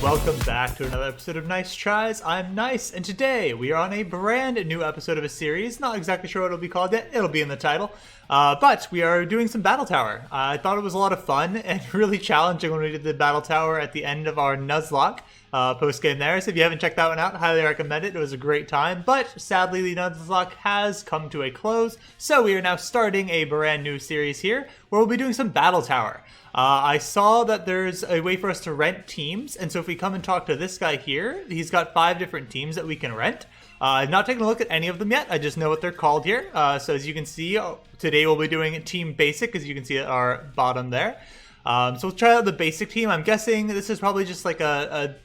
Welcome back to another episode of Nice Tries. I'm Nyce, and today we are on a brand new episode of a series. Not exactly sure what it'll be called yet. It'll be in the title. But we are doing some Battle Tower. I thought it was a lot of fun and really challenging when we did the Battle Tower at the end of our Nuzlocke post-game there. So if you haven't checked that one out, highly recommend it. It was a great time. But sadly, the Nuzlocke has come to a close. So we are now starting a brand new series here where we'll be doing some Battle Tower. I saw that there's a way for us to rent teams, and so if we come and talk to this guy here, he's got 5 different teams that we can rent. I've not taken a look at any of them yet, I just know what they're called here. So as you can see, today we'll be doing Team Basic, as you can see at our bottom there. So we'll try out the Basic team. I'm guessing this is probably just like a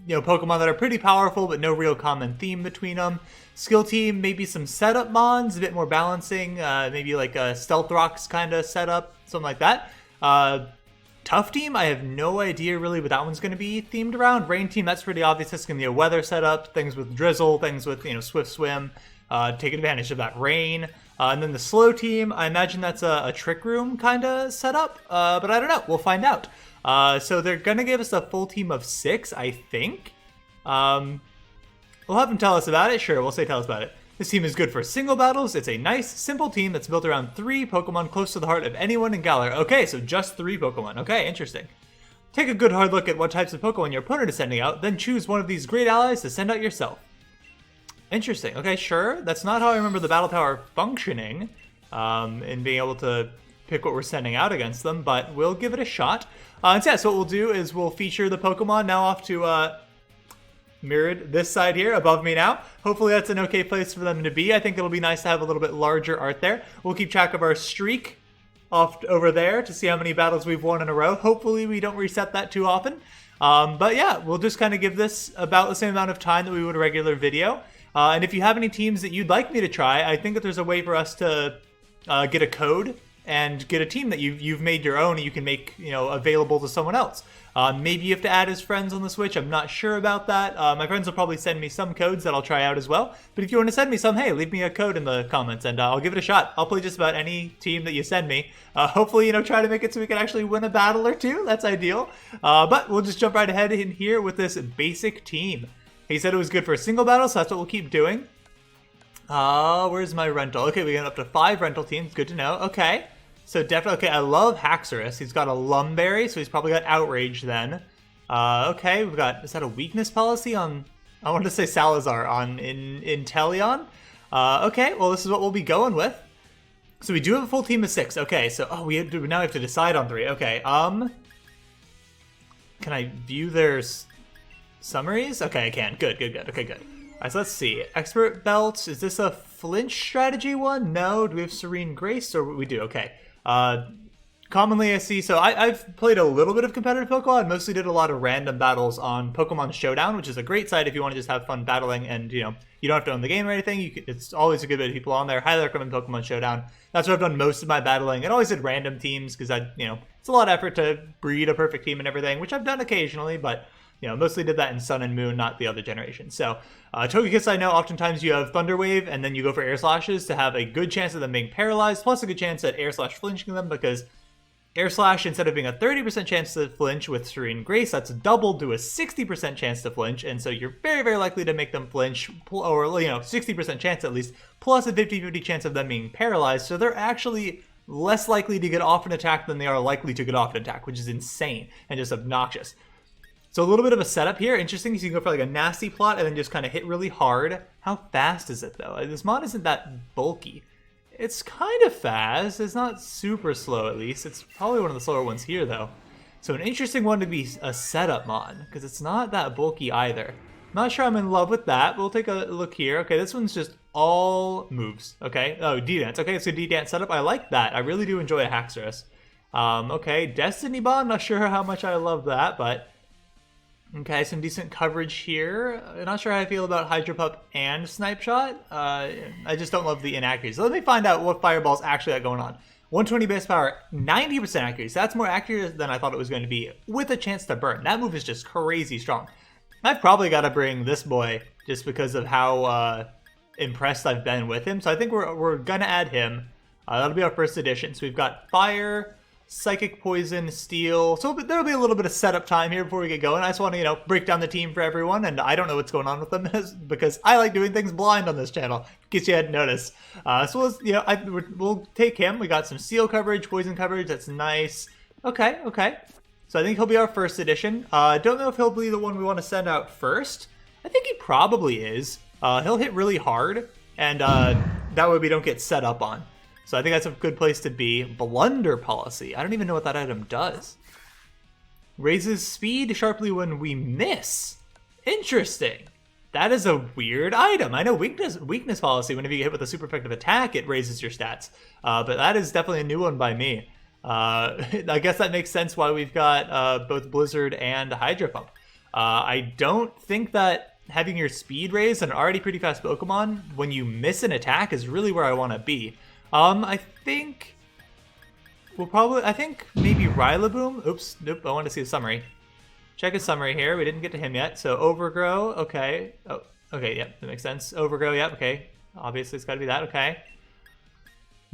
Pokemon that are pretty powerful, but no real common theme between them. Skill team, maybe some setup mons, a bit more balancing, maybe like a Stealth Rocks kind of setup, something like that. Tough team, I have no idea really what that one's going to be themed around. Rain team, that's pretty obvious. That's going to be a weather setup, things with drizzle, things with, Swift Swim, take advantage of that rain. And then the slow team, I imagine that's a trick room kind of setup, but I don't know. We'll find out. So they're going to give us a full team of 6, I think. We'll have them tell us about it. Sure, we'll say tell us about it. This team is good for single battles. It's a nice, simple team that's built around 3 Pokemon close to the heart of anyone in Galar. Okay, so just 3 Pokemon. Okay, interesting. Take a good hard look at what types of Pokemon your opponent is sending out, then choose one of these great allies to send out yourself. Interesting. Okay, sure. That's not how I remember the Battle Tower functioning, and being able to pick what we're sending out against them, but we'll give it a shot. And so, yeah, so what we'll do is we'll feature the Pokemon now off to, mirrored this side here above me now. Hopefully that's an okay place for them to be. I think it'll be nice to have a little bit larger art there. We'll keep track of our streak off over there to see how many battles we've won in a row. Hopefully we don't reset that too often. But yeah, we'll just kind of give this about the same amount of time that we would a regular video. And if you have any teams that you'd like me to try, I think that there's a way for us to get a code and get a team that you've made your own and you can make available to someone else. Maybe you have to add his friends on the Switch. I'm not sure about that. My friends will probably send me some codes that I'll try out as well. But if you want to send me some, hey, leave me a code in the comments and I'll give it a shot. I'll play just about any team that you send me. Hopefully, try to make it so we can actually win a battle or two. That's ideal. But we'll just jump right ahead in here with this basic team. He said it was good for a single battle, so that's what we'll keep doing. Where's my rental? Okay, we got up to 5 rental teams. Good to know. Okay. So definitely, okay, I love Haxorus. He's got a Lumberry, so he's probably got Outrage then. Okay, we've got, is that a weakness policy on, I wanted to say Salazar, in Inteleon? Okay, well this is what we'll be going with. So we do have a full team of 6. Okay, so, now we have to decide on 3. Okay, can I view their summaries? Okay, I can. Good. Okay, good. Alright, so let's see. Expert Belt, is this a flinch strategy one? No. Do we have Serene Grace? Or we do, okay. Commonly I see, so I've played a little bit of competitive Pokemon, mostly did a lot of random battles on Pokemon Showdown, which is a great site if you want to just have fun battling and, you don't have to own the game or anything. It's always a good bit of people on there. Highly recommend Pokemon Showdown. That's where I've done most of my battling. I always did random teams because it's a lot of effort to breed a perfect team and everything, which I've done occasionally, but mostly did that in Sun and Moon, not the other generation. So, Togekiss, I know oftentimes you have Thunder Wave and then you go for Air Slashes to have a good chance of them being paralyzed, plus a good chance at Air Slash flinching them, because Air Slash, instead of being a 30% chance to flinch with Serene Grace, that's doubled to a 60% chance to flinch, and so you're very, very likely to make them flinch, or 60% chance at least, plus a 50-50 chance of them being paralyzed, so they're actually less likely to get off an attack than they are likely to get off an attack, which is insane and just obnoxious. So a little bit of a setup here. Interesting, so you can go for like a nasty plot and then just kind of hit really hard. How fast is it though? This mod isn't that bulky. It's kind of fast. It's not super slow at least. It's probably one of the slower ones here though. So an interesting one to be a setup mod because it's not that bulky either. Not sure I'm in love with that. We'll take a look here. Okay, this one's just all moves. Okay, oh, D-Dance. Okay, so D-Dance setup. I like that. I really do enjoy a Haxorus. Okay, Destiny Bond. Not sure how much I love that, but okay, some decent coverage here. Not sure how I feel about Hydro Pup and Snipe Shot. I just don't love the inaccuracy. So let me find out what Fireball's actually got going on. 120 base power, 90% accuracy. That's more accurate than I thought it was going to be, with a chance to burn. That move is just crazy strong. I've probably got to bring this boy just because of how impressed I've been with him. So I think we're gonna add him. That'll be our first edition. So we've got Fire, Psychic, Poison, Steel. So there'll be a little bit of setup time here before we get going. I just want to, break down the team for everyone, and I don't know what's going on with them because I like doing things blind on this channel, in case you hadn't noticed. So we'll take him. We got some Steel coverage, Poison coverage. That's nice. Okay. So I think he'll be our first edition. Don't know if he'll be the one we want to send out first. I think he probably is. He'll hit really hard, and that way we don't get set up on. So I think that's a good place to be. Blunder Policy. I don't even know what that item does. Raises speed sharply when we miss. Interesting. That is a weird item. I know Weakness Policy, whenever you get hit with a super effective attack, it raises your stats. But that is definitely a new one by me. I guess that makes sense why we've got both Blizzard and Hydro Pump. I don't think that having your speed raised on an already pretty fast Pokemon when you miss an attack is really where I want to be. I think maybe Rillaboom. Oops, nope, I want to see the summary. Check his summary here. We didn't get to him yet. So Overgrow, okay. Oh, okay, yep, that makes sense. Overgrow, yep, okay. Obviously it's gotta be that, okay.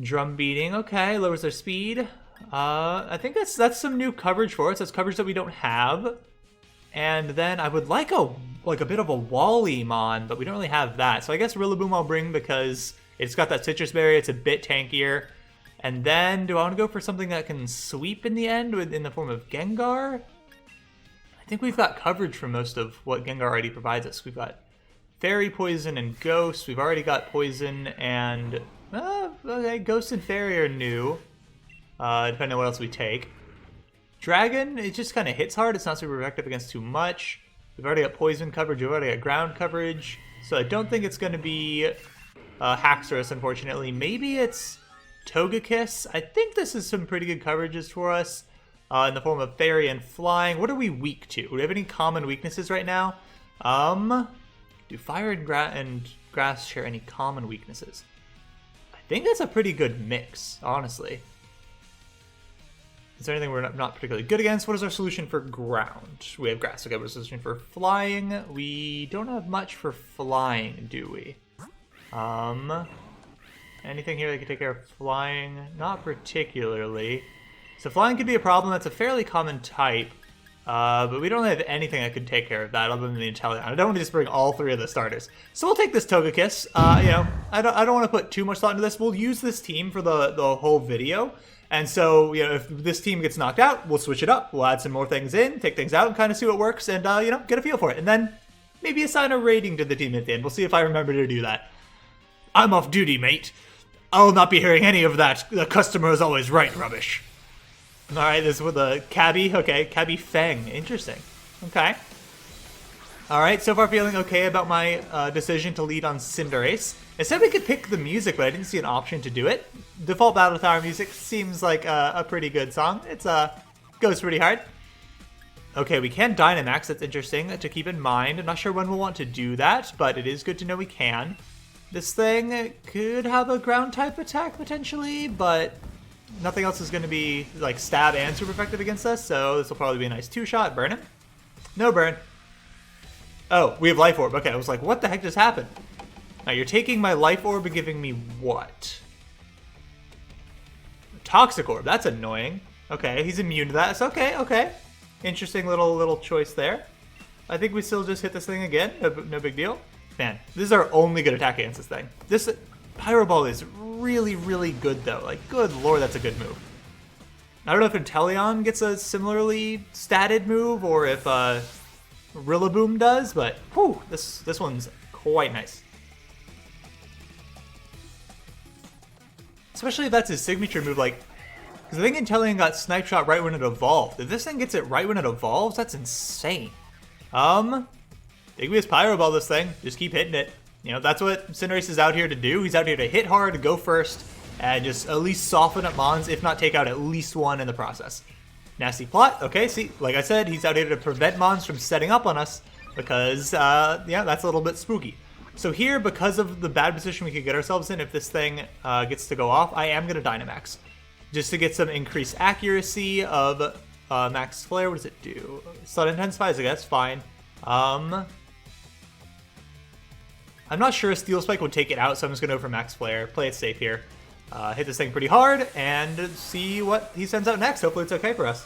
Drum Beating, okay, lowers their speed. I think that's some new coverage for us. That's coverage that we don't have. And then I would like a bit of a Wallimon, but we don't really have that. So I guess Rillaboom I'll bring because it's got that Citrus Berry. It's a bit tankier. And then, do I want to go for something that can sweep in the end in the form of Gengar? I think we've got coverage for most of what Gengar already provides us. We've got Fairy, Poison, and Ghost. We've already got Poison and... okay, Ghost and Fairy are new, depending on what else we take. Dragon, it just kind of hits hard. It's not super effective against too much. We've already got Poison coverage. We've already got Ground coverage. So I don't think it's going to be... Haxorus, unfortunately. Maybe it's Togekiss. I think this is some pretty good coverages for us in the form of Fairy and Flying. What are we weak to? Do we have any common weaknesses right now? Do Fire and Grass share any common weaknesses? I think that's a pretty good mix, honestly. Is there anything we're not particularly good against? What is our solution for ground? We have Grass. Okay, what's our solution for flying? We don't have much for flying, do we? Anything here that can take care of flying? Not particularly. So flying could be a problem. That's a fairly common type. But we don't have anything that could take care of that other than the Inteleon. I don't want to just bring all three of the starters. So we'll take this Togekiss. I don't want to put too much thought into this. We'll use this team for the whole video. And so, if this team gets knocked out, we'll switch it up. We'll add some more things in, take things out, and kind of see what works, and, get a feel for it. And then maybe assign a rating to the team at the end. We'll see if I remember to do that. I'm off duty, mate. I'll not be hearing any of that. The customer is always right rubbish. All right, this is with a Cabby. Okay, Cabby Fang. Interesting. Okay. All right, so far feeling okay about my decision to lead on Cinderace. It said we could pick the music, but I didn't see an option to do it. Default Battle Tower music seems like a pretty good song. It's goes pretty hard. Okay, we can Dynamax. That's interesting to keep in mind. I'm not sure when we'll want to do that, but it is good to know we can. This thing could have a ground type attack potentially, but nothing else is going to be like stab and super effective against us, so this will probably be a nice two-shot. Burn him. No burn. Oh, we have Life Orb. Okay, I was like, what the heck just happened? Now you're taking my Life Orb and giving me what? Toxic Orb. That's annoying. Okay, he's immune to that. It's okay. Interesting little choice there. I think we still just hit this thing again. No big deal. Man, this is our only good attack against this thing. This Pyro Ball is really, really good, though. Like, good lord, that's a good move. I don't know if Inteleon gets a similarly statted move, or if Rillaboom does, but whew, this one's quite nice. Especially if that's his signature move, like, because I think Inteleon got Snipe Shot right when it evolved. If this thing gets it right when it evolves, that's insane. Igneous Pyro Ball this thing. Just keep hitting it. That's what Cinderace is out here to do. He's out here to hit hard, go first, and just at least soften up Mons, if not take out at least one in the process. Nasty Plot. Okay, see, like I said, he's out here to prevent Mons from setting up on us because, that's a little bit spooky. So here, because of the bad position we could get ourselves in if this thing gets to go off, I am going to Dynamax. Just to get some increased accuracy of Max Flare. What does it do? Sun Intensifies, I guess. Fine. I'm not sure a Steel Spike would take it out, so I'm just going to go for Max Flare. Play it safe here. Hit this thing pretty hard and see what he sends out next. Hopefully it's okay for us.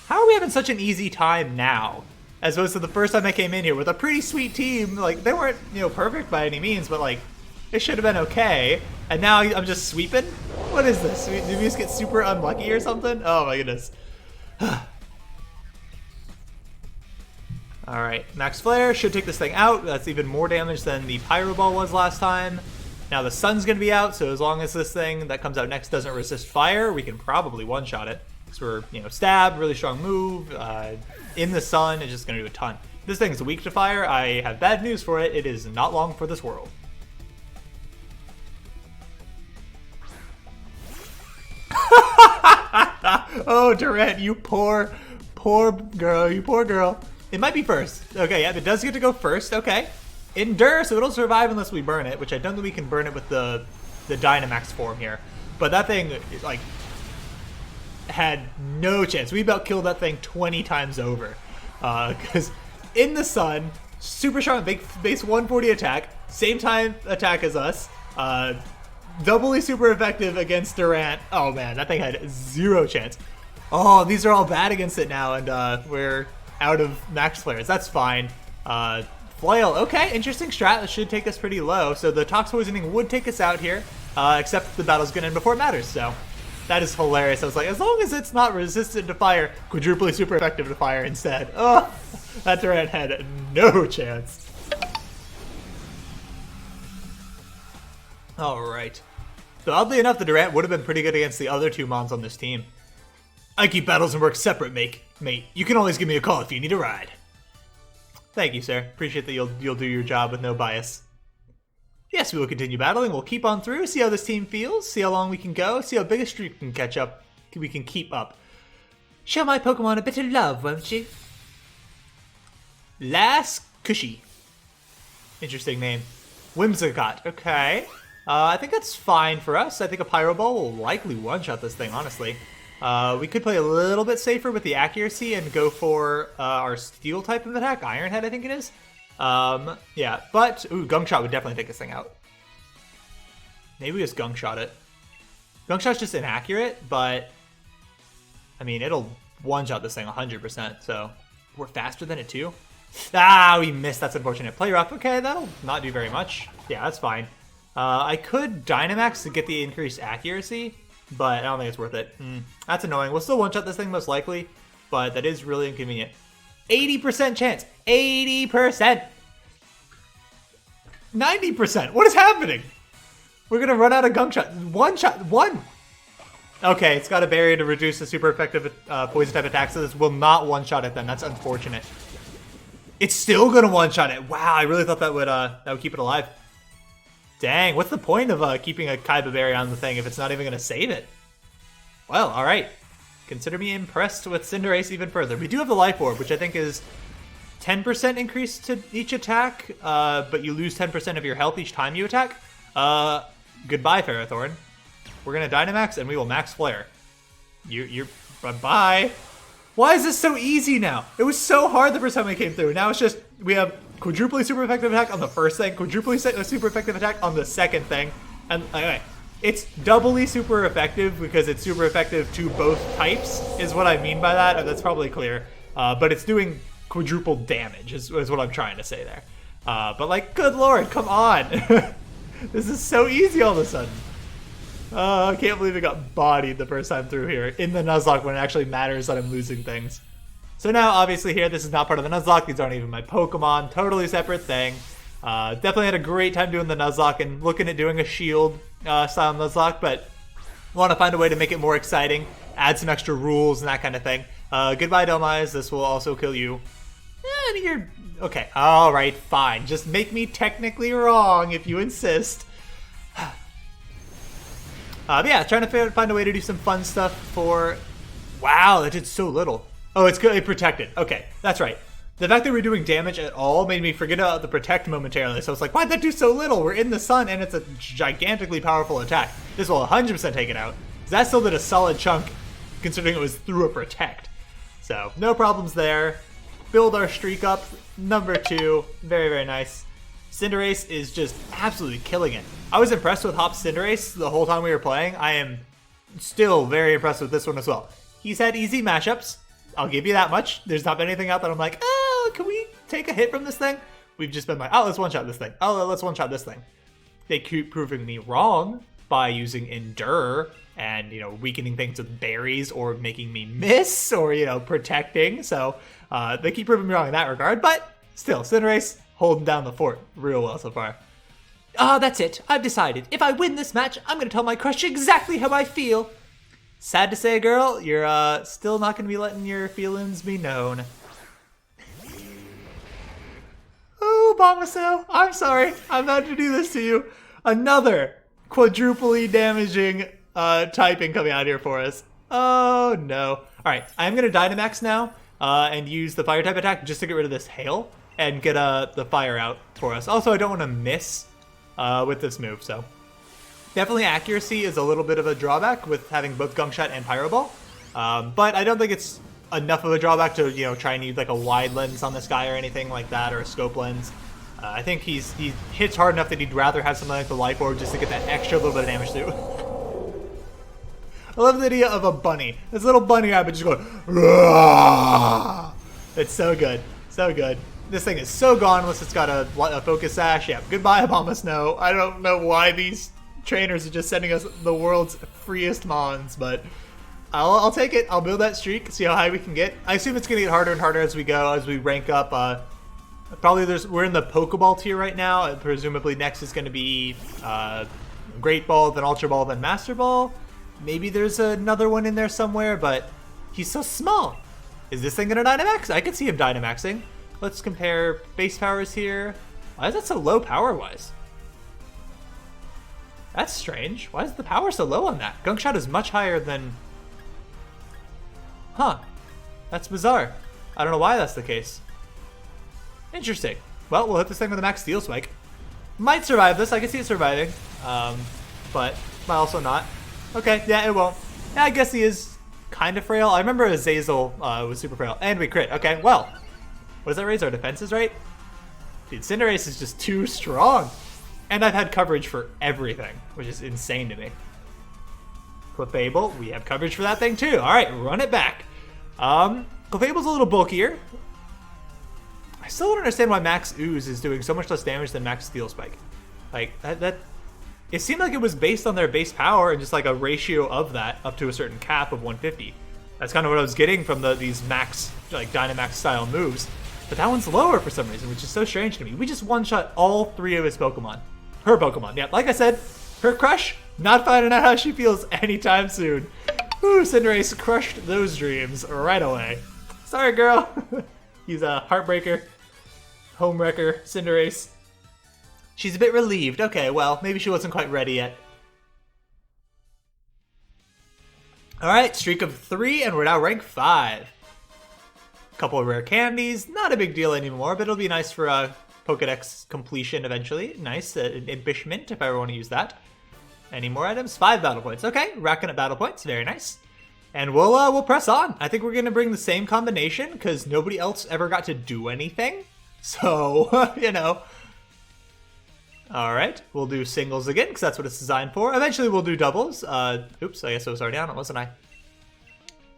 How are we having such an easy time now? As opposed to the first time I came in here with a pretty sweet team. Like, they weren't, you know, perfect by any means, but like, it should have been okay. And now I'm just sweeping? What is this? Did we just get super unlucky or something? Oh my goodness. Alright, Max Flare should take this thing out. That's even more damage than the Pyro Ball was last time. Now the sun's going to be out, so as long as this thing that comes out next doesn't resist fire, we can probably one-shot it. Because we're, you know, stab, really strong move, in the sun, it's just going to do a ton. This thing is weak to fire. I have bad news for it. It is not long for this world. Oh, Durant, you poor girl, you poor girl. It might be first. Okay, yeah, it does get to go first. Okay. Endure, so it'll survive unless we burn it, which I don't think we can burn it with the Dynamax form here. But that thing, like, had no chance. We about killed that thing 20 times over. Because in the sun, super strong base 140 attack, same time attack as us, doubly super effective against Durant. Oh man, that thing had zero chance. Oh, these are all bad against it now, and we're out of Max Flares. That's fine. Flail, okay, interesting strat. That should take us pretty low. So the Tox Poisoning would take us out here, except the battle's gonna end before it matters, so that is hilarious. I was like, as long as it's not resistant to fire, quadruply super effective to fire instead. Oh, that Durant had no chance. Alright. So oddly enough, the Durant would have been pretty good against the other two mons on this team. I keep battles and work separate, mate. You can always give me a call if you need a ride. Thank you, sir. Appreciate that you'll do your job with no bias. Yes, we will continue battling. We'll keep on through, see how this team feels, see how long we can go, see how big a streak we can keep up. Show my Pokemon a bit of love, won't you? Last Cushy. Interesting name. Whimsicott. Okay. I think that's fine for us. I think a Pyro Ball will likely one-shot this thing, honestly. We could play a little bit safer with the accuracy and go for our steel type of attack. Iron Head, I think it is. Yeah, but ooh, Gunk Shot would definitely take this thing out. Maybe we just Gunk Shot it. Gunk Shot's just inaccurate, but I mean, it'll one-shot this thing 100%, so we're faster than it too. Ah, we missed. That's unfortunate. Play rough. Okay, that'll not do very much. Yeah, that's fine. I could Dynamax to get the increased accuracy, but I don't think it's worth it. That's annoying. We'll still one-shot this thing most likely, but that is really inconvenient. 80% chance. 80%. 90%. What is happening? We're going to run out of Gunk Shot. One. Okay, it's got a barrier to reduce the super effective poison type attack, so this will not one-shot it then. That's unfortunate. It's still going to one-shot it. Wow, I really thought that would keep it alive. Dang, what's the point of keeping a Kaiba Berry on the thing if it's not even going to save it? Well, alright. Consider me impressed with Cinderace even further. We do have the Life Orb, which I think is 10% increase to each attack, but you lose 10% of your health each time you attack. Goodbye, Ferrothorn. We're going to Dynamax, and we will Max Flare. You're bye-bye. Why is this so easy now? It was so hard the first time we came through. Now it's just, we have quadruply super effective attack on the first thing, quadruply super effective attack on the second thing, and okay, it's doubly super effective because it's super effective to both types, is what I mean by that, and that's probably clear. But it's doing quadruple damage, is what I'm trying to say there. But like, good lord, come on! This is so easy all of a sudden. I can't believe it got bodied the first time through here in the Nuzlocke when it actually matters that I'm losing things. So now, obviously here, this is not part of the Nuzlocke. These aren't even my Pokemon. Totally separate thing. Definitely had a great time doing the Nuzlocke and looking at doing a Shield style Nuzlocke, but want to find a way to make it more exciting, add some extra rules and that kind of thing. Goodbye, Delmise. This will also kill you. You're... Okay, alright, fine. Just make me technically wrong if you insist. But yeah, trying to find a way to do some fun stuff for... Wow, that did so little. Oh, it's good. It protected. Okay, that's right. The fact that we're doing damage at all made me forget about the protect momentarily. So it's like, why'd that do so little? We're in the sun, and it's a gigantically powerful attack. This will 100% take it out. That still did a solid chunk, considering it was through a protect. So, no problems there. Build our streak up. Number 2. Very, very nice. Cinderace is just absolutely killing it. I was impressed with Hop's Cinderace the whole time we were playing. I am still very impressed with this one as well. He's had easy matchups. I'll give you that much. There's not been anything out that I'm like, oh, can we take a hit from this thing? We've just been like, oh, let's one-shot this thing. Oh, let's one-shot this thing. They keep proving me wrong by using Endure and, you know, weakening things with berries or making me miss or, you know, protecting. So they keep proving me wrong in that regard. But still, Cinderace holding down the fort real well so far. Ah, that's it. I've decided. If I win this match, I'm going to tell my crush exactly how I feel. Sad to say, girl, you're still not going to be letting your feelings be known. Oh, Bonanza, I'm sorry. I'm about to do this to you. Another quadruply damaging typing coming out here for us. Oh, no. All right, I'm going to Dynamax now and use the Fire-type attack just to get rid of this Hail and get the Fire out for us. Also, I don't want to miss with this move, so... Definitely accuracy is a little bit of a drawback with having both Gunk Shot and Pyro Ball. But I don't think it's enough of a drawback to, you know, try and use like a wide lens on this guy or anything like that, or a scope lens. I think he hits hard enough that he'd rather have something like the Life Orb just to get that extra little bit of damage through. I love the idea of a bunny. This little bunny rabbit just going, Rah! It's so good. So good. This thing is so gone unless it's got a Focus Sash. Yeah, goodbye, Obama Snow. I don't know why these trainers are just sending us the world's freest mons, but I'll take it. I'll build that streak, see how high we can get. I assume it's gonna get harder and harder as we go, as we rank up. Probably we're in the Pokeball tier right now. Presumably next is gonna be Great Ball, then Ultra Ball, then Master Ball. Maybe there's another one in there somewhere, but he's so small. Is this thing gonna Dynamax? I could see him Dynamaxing. Let's compare base powers here. Why is that so low power-wise? That's strange. Why is the power so low on that? Gunk Shot is much higher than... Huh. That's bizarre. I don't know why that's the case. Interesting. Well, we'll hit this thing with a max Steel Spike. Might survive this. I can see it surviving. But might also not. Okay, yeah, it won't. Yeah, I guess he is kind of frail. I remember Azazel was super frail. And we crit. Okay, well. What does that raise our defenses, right? Dude, Cinderace is just too strong. And I've had coverage for everything, which is insane to me. Clefable, we have coverage for that thing too. All right, run it back. Clefable's a little bulkier. I still don't understand why Max Ooze is doing so much less damage than Max Steel Spike. Like, it seemed like it was based on their base power and just like a ratio of that up to a certain cap of 150. That's kind of what I was getting from these Max, like Dynamax style moves. But that one's lower for some reason, which is so strange to me. We just one-shot all three of his Pokemon. Her Pokemon, yeah. Like I said, her crush, not finding out how she feels anytime soon. Ooh, Cinderace crushed those dreams right away. Sorry, girl. He's a heartbreaker, home wrecker, Cinderace. She's a bit relieved. Okay, well, maybe she wasn't quite ready yet. All right, streak of 3, and we're now rank 5. Couple of rare candies, not a big deal anymore, but it'll be nice for Pokedex completion eventually. Nice, an Impish Mint if I ever want to use that. Any more items? 5 battle points. Okay, racking up battle points, very nice. And we'll press on. I think we're gonna bring the same combination because nobody else ever got to do anything. So, you know. All right, we'll do singles again because that's what it's designed for. Eventually we'll do doubles. Oops, I guess I was already on it, wasn't I?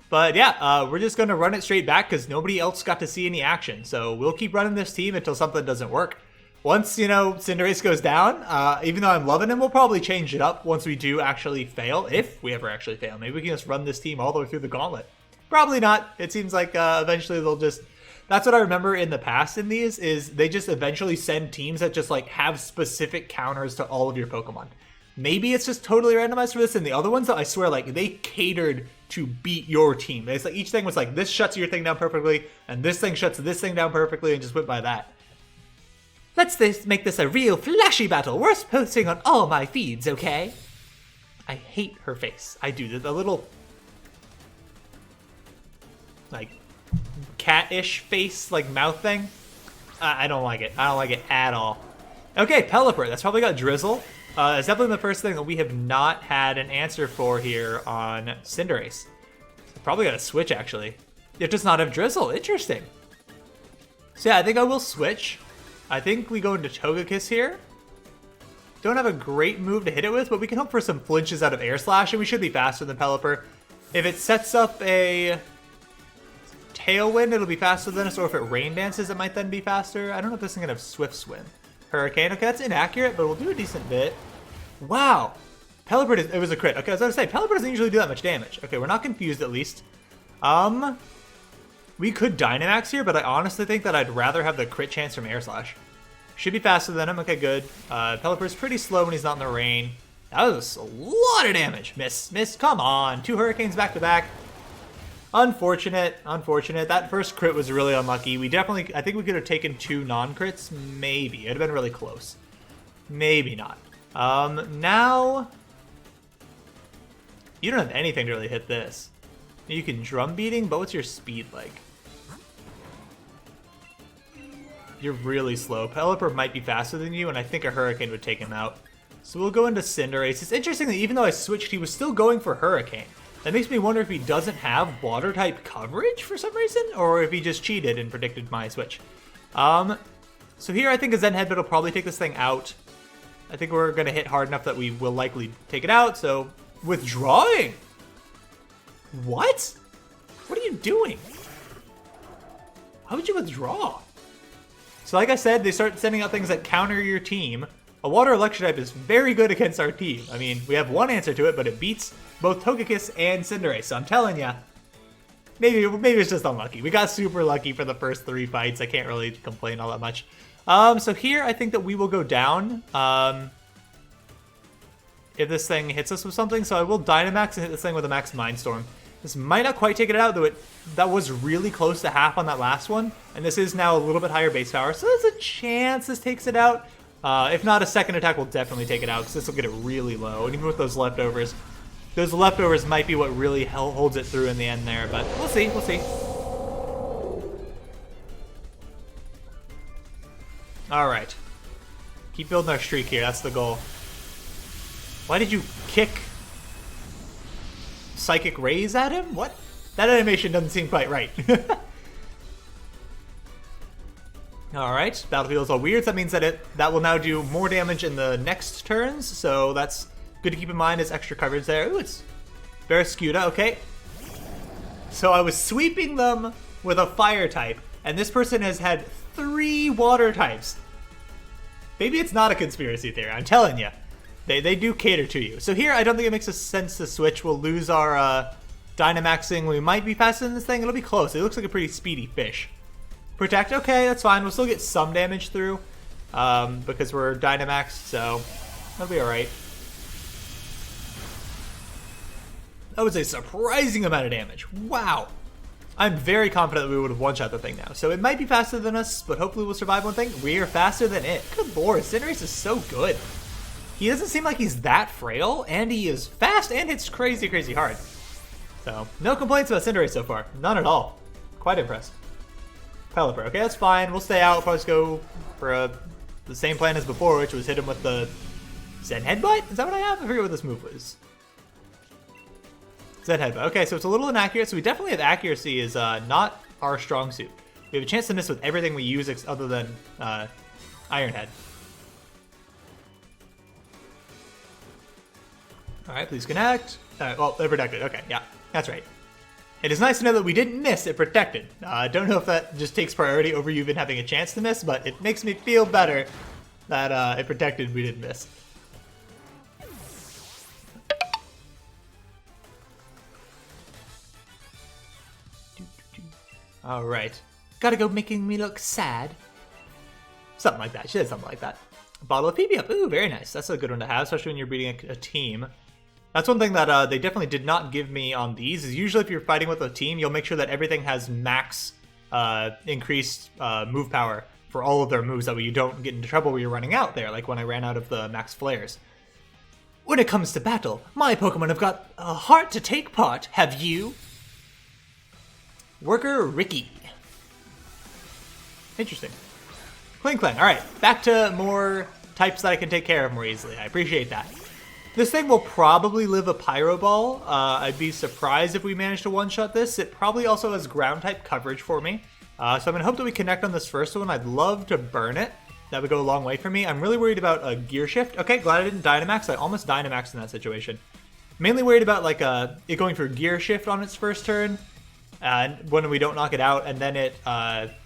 But yeah, we're just going to run it straight back because nobody else got to see any action. So we'll keep running this team until something doesn't work. Once, you know, Cinderace goes down, even though I'm loving him, we'll probably change it up once we do actually fail, if we ever actually fail. Maybe we can just run this team all the way through the gauntlet. Probably not. It seems like eventually they'll just... That's what I remember in the past in these, is they just eventually send teams that just like have specific counters to all of your Pokemon. Maybe it's just totally randomized for this, and the other ones, though, I swear, like, they catered to beat your team. It's like each thing was like, this shuts your thing down perfectly, and this thing shuts this thing down perfectly, and just went by that. Let's make this a real flashy battle. Worth posting on all my feeds, okay? I hate her face. I do. The little, like, cat-ish face, like, mouth thing. I don't like it. I don't like it at all. Okay, Pelipper. That's probably got Drizzle. It's definitely the first thing that we have not had an answer for here on Cinderace. So probably got to switch, actually. It does not have Drizzle. Interesting. So yeah, I think I will switch. I think we go into Togekiss here. Don't have a great move to hit it with, but we can hope for some flinches out of Air Slash, and we should be faster than Pelipper. If it sets up a Tailwind, it'll be faster than us, or if it Rain Dances, it might then be faster. I don't know if this thing can have Swift Swim. Hurricane, okay, that's inaccurate, but we'll do a decent bit. Wow. Pelipper, it was a crit. Okay, I was going to say, Pelipper doesn't usually do that much damage. Okay, we're not confused at least. We could Dynamax here, but I honestly think that I'd rather have the crit chance from Air Slash. Should be faster than him. Okay, good. Pelipper's pretty slow when he's not in the rain. That was a lot of damage. Miss, come on. 2 Hurricanes back to back. Unfortunate. That first crit was really unlucky. I think we could have taken 2 non-crits. Maybe. It'd have been really close. Maybe not. Now, you don't have anything to really hit this. You can Drum Beating, but what's your speed like? You're really slow. Pelipper might be faster than you, and I think a Hurricane would take him out. So we'll go into Cinderace. It's interesting that even though I switched, he was still going for Hurricane. That makes me wonder if he doesn't have Water-type coverage for some reason, or if he just cheated and predicted my switch. So here I think a Zen Headbutt will probably take this thing out. I think we're going to hit hard enough that we will likely take it out, so withdrawing! What? What are you doing? How would you withdraw? So like I said, they start sending out things that counter your team. A Water Electric type is very good against our team. I mean, we have one answer to it, but it beats both Togekiss and Cinderace. So I'm telling you, maybe it's just unlucky. We got super lucky for the first 3 fights. I can't really complain all that much. So here, I think that we will go down if this thing hits us with something. So I will Dynamax and hit this thing with a Max Mindstorm. This might not quite take it out, though that was really close to half on that last one. And this is now a little bit higher base power, so there's a chance this takes it out. If not, a second attack will definitely take it out, because this will get it really low. And even with those leftovers might be what really holds it through in the end there. But we'll see, All right. Keep building our streak here, that's the goal. Why did you kick Psychic Rays at him? What? That animation doesn't seem quite right. Alright, Battlefield's all weird. So that means that that will now do more damage in the next turns. So that's good to keep in mind as extra coverage there. Ooh, it's Barrascuda, okay. So I was sweeping them with a fire type, and this person has had 3 water types. Maybe it's not a conspiracy theory, I'm telling you. They do cater to you. So here, I don't think it makes sense to switch. We'll lose our Dynamaxing. We might be faster than this thing. It'll be close. It looks like a pretty speedy fish. Protect, okay, that's fine. We'll still get some damage through because we're Dynamaxed, so that'll be alright. That was a surprising amount of damage. Wow. I'm very confident that we would have one-shot the thing now. So it might be faster than us, but hopefully we'll survive one thing. We are faster than it. Good lord, Cinderace is so good. He doesn't seem like he's that frail, and he is fast and hits crazy, crazy hard. So, no complaints about Cinderace so far. None at all. Quite impressed. Pelipper, okay, that's fine. We'll stay out. We'll probably just go for the same plan as before, which was hit him with the Zen Headbutt? Is that what I have? I forget what this move was. Zen Headbutt. Okay, so it's a little inaccurate, so we definitely have accuracy is not our strong suit. We have a chance to miss with everything we use other than Iron Head. Alright, please connect. Alright, well, they're protected. Okay, yeah, that's right. It is nice to know that we didn't miss, it protected. I don't know if that just takes priority over you even having a chance to miss, but it makes me feel better that it protected we didn't miss. Alright. Gotta go making me look sad. Something like that. She did something like that. A bottle of PB up. Ooh, very nice. That's a good one to have, especially when you're beating a team. That's one thing that they definitely did not give me on these, is usually if you're fighting with a team, you'll make sure that everything has max increased move power for all of their moves, that way you don't get into trouble where you're running out there, like when I ran out of the max flares. When it comes to battle, my Pokemon have got a heart to take part, have you? Worker Ricky. Interesting. Cling Clang. Alright, back to more types that I can take care of more easily. I appreciate that. This thing will probably live a Pyro Ball. I'd be surprised if we manage to one-shot this. It probably also has ground-type coverage for me. So I'm going to hope that we connect on this first one. I'd love to burn it. That would go a long way for me. I'm really worried about a gear shift. Okay, glad I didn't Dynamax. I almost Dynamaxed in that situation. Mainly worried about like it going for gear shift on its first turn. And when we don't knock it out, and then it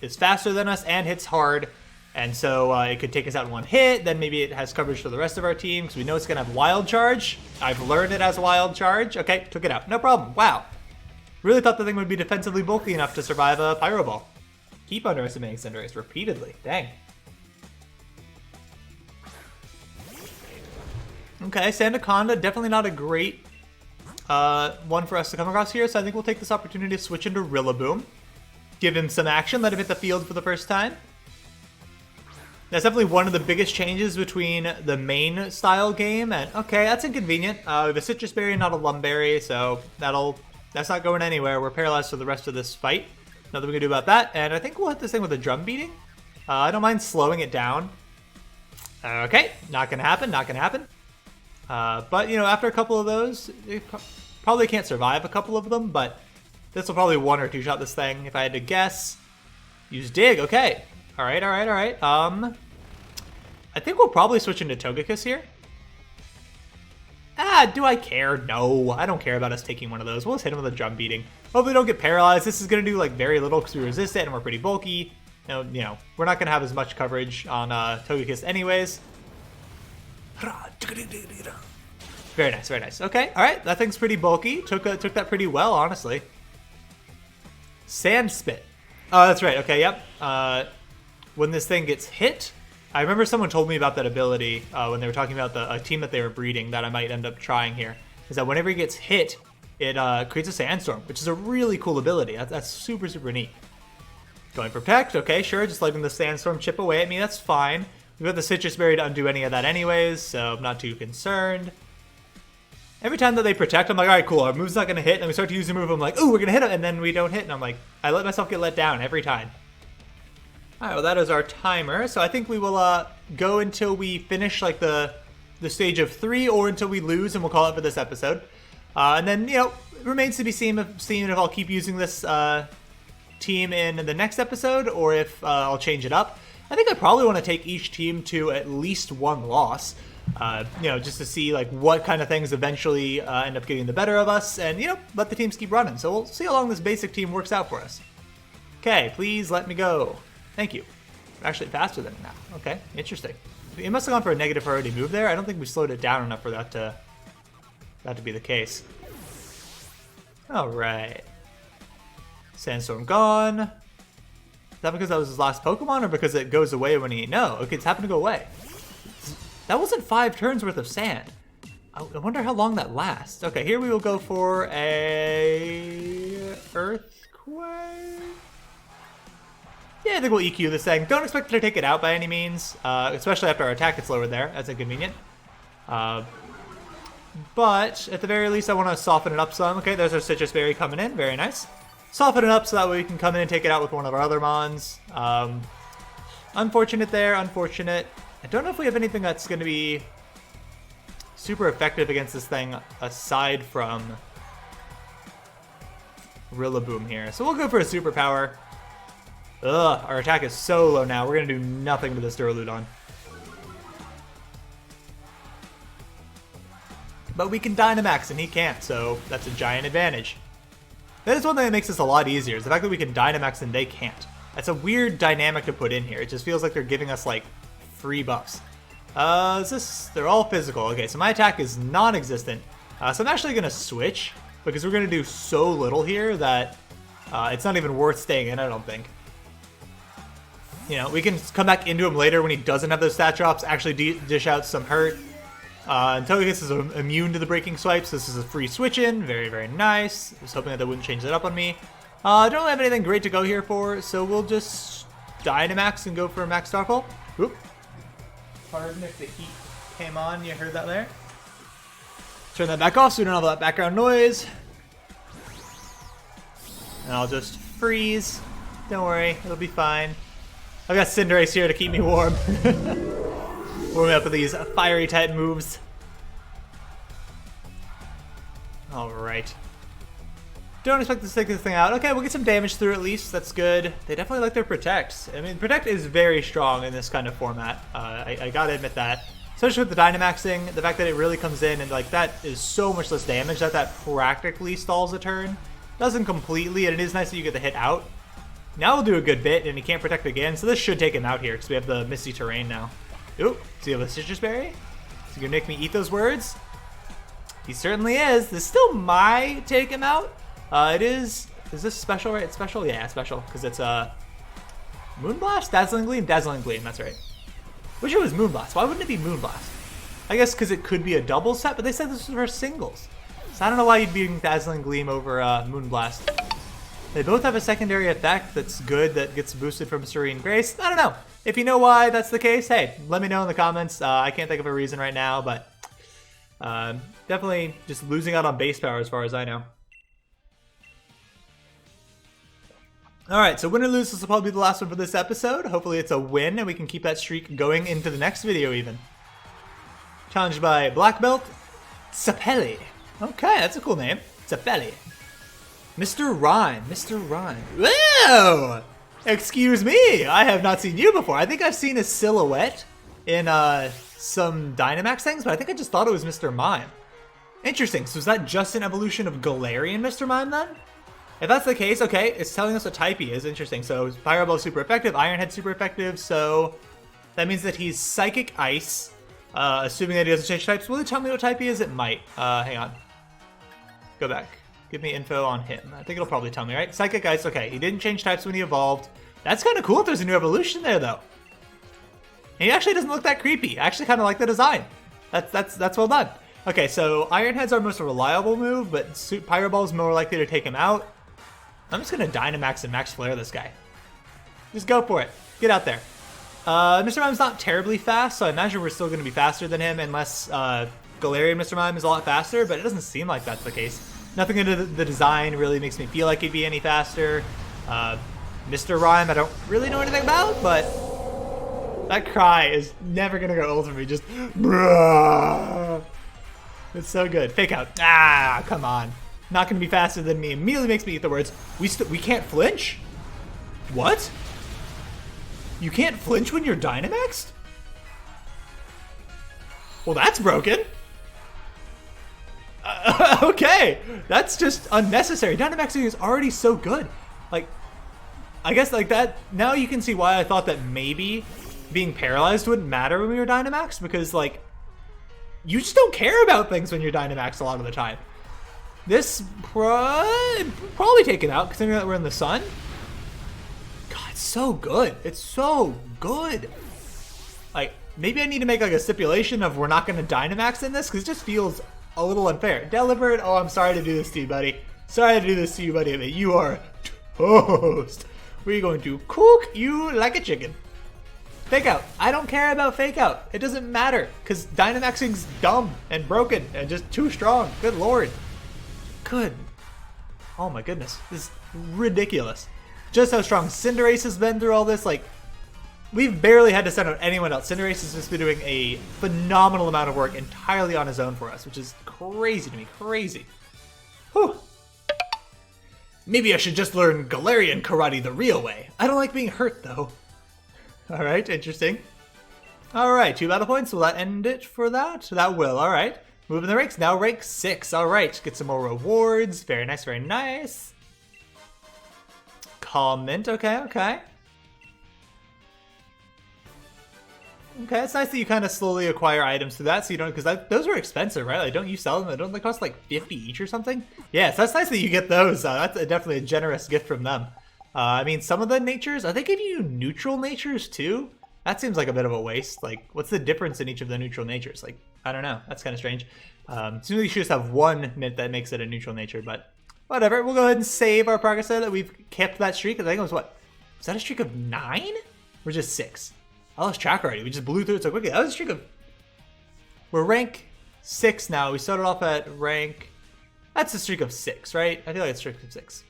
is faster than us and hits hard. And so it could take us out in one hit. Then maybe it has coverage for the rest of our team because we know it's going to have Wild Charge. I've learned it has Wild Charge. Okay, took it out. No problem. Wow. Really thought the thing would be defensively bulky enough to survive a Pyro Ball. Keep underestimating Cinderace repeatedly. Dang. Okay, Sandaconda, definitely not a great one for us to come across here, so I think we'll take this opportunity to switch into Rillaboom. Give him some action, let him hit the field for the first time. That's definitely one of the biggest changes between the main style game, and okay, that's inconvenient. We have a Citrus Berry, not a Lumberry, so that's not going anywhere. We're paralyzed for the rest of this fight. Nothing we can do about that, and I think we'll hit this thing with a Drum Beating. I don't mind slowing it down. Okay, not gonna happen, not gonna happen. But, you know, after a couple of those, it probably can't survive a couple of them, but this will probably one or two shot this thing, if I had to guess. Use Dig, okay. Alright, alright, alright. I think we'll probably switch into Togekiss here. Do I care? No, I don't care about us taking one of those. We'll just hit him with a Drum Beating. Hopefully we don't get paralyzed. This is going to do, like, very little because we resist it and we're pretty bulky. You know, we're not going to have as much coverage on Togekiss anyways. Very nice, very nice. Okay, all right, that thing's pretty bulky. Took that pretty well, honestly. Sand Spit. Oh, that's right. Okay, yep. When this thing gets hit, I remember someone told me about that ability when they were talking about a team that they were breeding that I might end up trying here. Is that whenever it gets hit, it creates a sandstorm, which is a really cool ability. That's super, super neat. Going Protect. Okay, sure. Just letting the sandstorm chip away at me. That's fine. We've got the Citrus Berry to undo any of that anyways, so I'm not too concerned. Every time that they Protect, I'm like, all right, cool, our move's not going to hit. And then we start to use the move, I'm like, ooh, we're going to hit it, and then we don't hit. And I'm like, I let myself get let down every time. All right, well, that is our timer. So I think we will go until we finish, like, the stage of 3 or until we lose, and we'll call it for this episode. And then, you know, it remains to be seen if I'll keep using this team in the next episode or if I'll change it up. I think I probably want to take each team to at least one loss, you know, just to see like what kind of things eventually end up getting the better of us and, you know, let the teams keep running. So we'll see how long this basic team works out for us. Okay, please let me go. Thank you. Actually faster than that. Okay, interesting. It must have gone for a negative priority move there. I don't think we slowed it down enough for that to be the case. All right. Sandstorm gone. Is that because that was his last Pokemon or because it goes away when he... No, okay, it's happened to go away. That wasn't 5 turns worth of sand. I wonder how long that lasts. Okay, here we will go for a... Earthquake? Yeah, I think we'll EQ this thing. Don't expect to take it out by any means, especially after our attack gets lowered there. That's inconvenient. But at the very least, I want to soften it up some. Okay, there's our Citrus Berry coming in. Very nice. Soften it up so that way we can come in and take it out with one of our other Mons. Unfortunate there, unfortunate. I don't know if we have anything that's going to be super effective against this thing aside from Rillaboom here. So we'll go for a superpower. Ugh, our attack is so low now. We're going to do nothing to this Duraludon. But we can Dynamax and he can't, so that's a giant advantage. That is one thing that makes this a lot easier, is the fact that we can Dynamax and they can't. That's a weird dynamic to put in here. It just feels like they're giving us, like, free buffs. They're all physical. Okay, so my attack is non-existent. So I'm actually going to switch, because we're going to do so little here that it's not even worth staying in, I don't think. You know, we can come back into him later when he doesn't have those stat drops, actually dish out some hurt. And Togekiss is immune to the breaking swipes. This is a free switch in. Very, very nice. I was hoping that they wouldn't change that up on me. I don't really have anything great to go here for, so we'll just Dynamax and go for a Max Starfall. Oop. Pardon if the heat came on. You heard that there? Turn that back off so we don't have that background noise. And I'll just freeze. Don't worry, it'll be fine. I've got Cinderace here to keep me warm. Warming up with these fiery type moves. Alright. Don't expect to take this thing out. Okay, we'll get some damage through at least. That's good. They definitely like their Protect. I mean, Protect is very strong in this kind of format. I gotta admit that. Especially with the Dynamaxing, the fact that it really comes in and like that is so much less damage that practically stalls a turn. Doesn't completely, and it is nice that you get the hit out. Now we'll do a good bit, and he can't Protect again, so this should take him out here, because we have the Misty Terrain now. Ooh, does he have a Citrus Berry? Is he gonna make me eat those words? He certainly is. This still might take him out. It is this special, right? It's special? Yeah, it's special, because it's Moonblast? Dazzling Gleam? Dazzling Gleam, that's right. Wish it was Moonblast. Why wouldn't it be Moonblast? I guess because it could be a double set, but they said this was for singles. So I don't know why you'd be using Dazzling Gleam over Moonblast. They both have a secondary effect that's good that gets boosted from Serene Grace. I don't know. If you know why that's the case, hey, let me know in the comments. I can't think of a reason right now, but definitely just losing out on base power as far as I know. Alright, so win or lose, this will probably be the last one for this episode. Hopefully it's a win and we can keep that streak going into the next video even. Challenged by Black Belt Sapelli. Okay, that's a cool name. Sapelli. Mr. Rhyme. Mr. Rhyme. Whoa! Excuse me, I have not seen you before. I think I've seen a silhouette in some Dynamax things, but I think I just thought it was Mr. Mime. Interesting, so is that just an evolution of Galarian Mr. Mime then? If that's the case, okay, it's telling us what type he is. Interesting. So Pyro Ball super effective, Iron Head super effective, so that means that he's Psychic Ice. Assuming that he doesn't change types. Will it tell me what type he is? It might. Hang on. Go back. Give me info on him. I think it'll probably tell me, right? Psychic Ice, okay. He didn't change types when he evolved. That's kind of cool if there's a new evolution there, though. And he actually doesn't look that creepy. I actually kind of like the design. That's well done. Okay, so Iron Head's our most reliable move, but Pyro Ball is more likely to take him out. I'm just going to Dynamax and Max Flare this guy. Just go for it. Get out there. Mr. Mime's not terribly fast, so I imagine we're still going to be faster than him unless Galarian Mr. Mime is a lot faster, but it doesn't seem like that's the case. Nothing in the design really makes me feel like he'd be any faster. Mr. Rhyme, I don't really know anything about, but that cry is never going to go old for me. Just, bruh. It's so good. Fake out. Ah, come on. Not going to be faster than me. Immediately makes me eat the words. We can't flinch? What? You can't flinch when you're Dynamaxed? Well, that's broken. Okay. That's just unnecessary. Dynamaxing is already so good. Like, I guess like that. Now you can see why I thought that maybe being paralyzed wouldn't matter when we were Dynamaxed, because like, you just don't care about things when you're Dynamaxed a lot of the time. This probably take it out, considering that we're in the sun. God, it's so good. It's so good. Like, maybe I need to make like a stipulation of we're not going to Dynamax in this, because it just feels a little unfair. Delivered. Oh, I'm sorry to do this to you, buddy. Sorry to do this to you, buddy. But you are toast. We're going to cook you like a chicken. Fake out. I don't care about fake out. It doesn't matter, because Dynamaxing's dumb and broken and just too strong. Good lord. Good. Oh my goodness. This is ridiculous. Just how strong Cinderace has been through all this. Like, we've barely had to send out anyone else. Cinderace has just been doing a phenomenal amount of work entirely on his own for us, which is crazy to me. Crazy. Whew. Maybe I should just learn Galarian Karate the real way. I don't like being hurt, though. Alright, interesting. Alright, 2 battle points. Will that end it for that? That will, alright. Moving the ranks, now rank 6. Alright, get some more rewards. Very nice, very nice. Comment, okay, okay. Okay, it's nice that you kind of slowly acquire items through that, so you don't, because those are expensive, right? Like, don't you sell them? Don't they cost like 50 each or something? Yeah, so that's nice that you get those. That's definitely a generous gift from them. I mean, some of the natures, are they giving you neutral natures too? That seems like a bit of a waste. Like, what's the difference in each of the neutral natures? Like, I don't know. That's kind of strange. Seems like you should just have one mint that makes it a neutral nature, but whatever. We'll go ahead and save our progress so that we've kept that streak. I think it was what? Was that a streak of 9? Or just 6? I lost track already. We just blew through it so quickly. That was a streak of... We're rank 6 now. We started off at rank... That's a streak of 6, right? I feel like it's a streak of 6.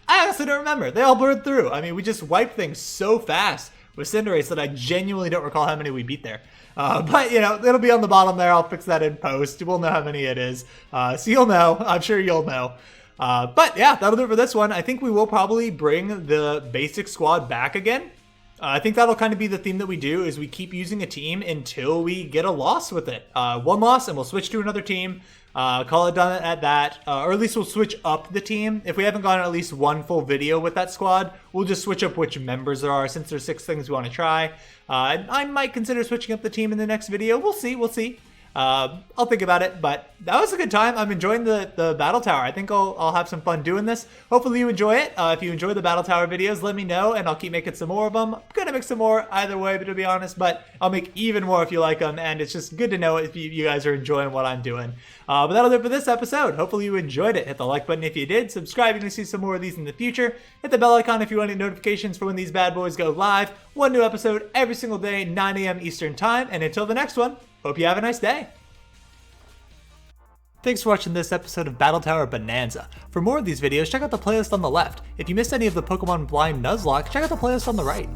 I honestly don't remember. They all blurred through. I mean, we just wiped things so fast with Cinderace that I genuinely don't recall how many we beat there. But, you know, it'll be on the bottom there. I'll fix that in post. We'll know how many it is. So you'll know. I'm sure you'll know. But yeah, that'll do it for this one. I think we will probably bring the basic squad back again. I think that'll kind of be the theme that we do, is we keep using a team until we get a loss with it. One loss and we'll switch to another team. Call it done at that, or at least we'll switch up the team. If we haven't gotten at least one full video with that squad, we'll just switch up which members there are, since there's 6 things we want to try. I might consider switching up the team in the next video. We'll see. I'll think about it, but that was a good time. I'm enjoying the battle tower. I think I'll have some fun doing this. Hopefully you enjoy it. If you enjoy the battle tower videos, let me know, and I'll keep making some more of them. I'm gonna make some more either way, but to be honest, but I'll make even more if you like them, and it's just good to know if you guys are enjoying what I'm doing. But that'll do it for this episode. Hopefully you enjoyed it. Hit the like button if you did. Subscribe to see some more of these in the future. Hit the bell icon if you want any notifications for when these bad boys go live. One new episode every single day, 9 a.m. Eastern time. And until the next one, hope you have a nice day. Thanks for watching this episode of Battle Tower Bonanza. For more of these videos, check out the playlist on the left. If you missed any of the Pokemon Blind Nuzlocke, check out the playlist on the right.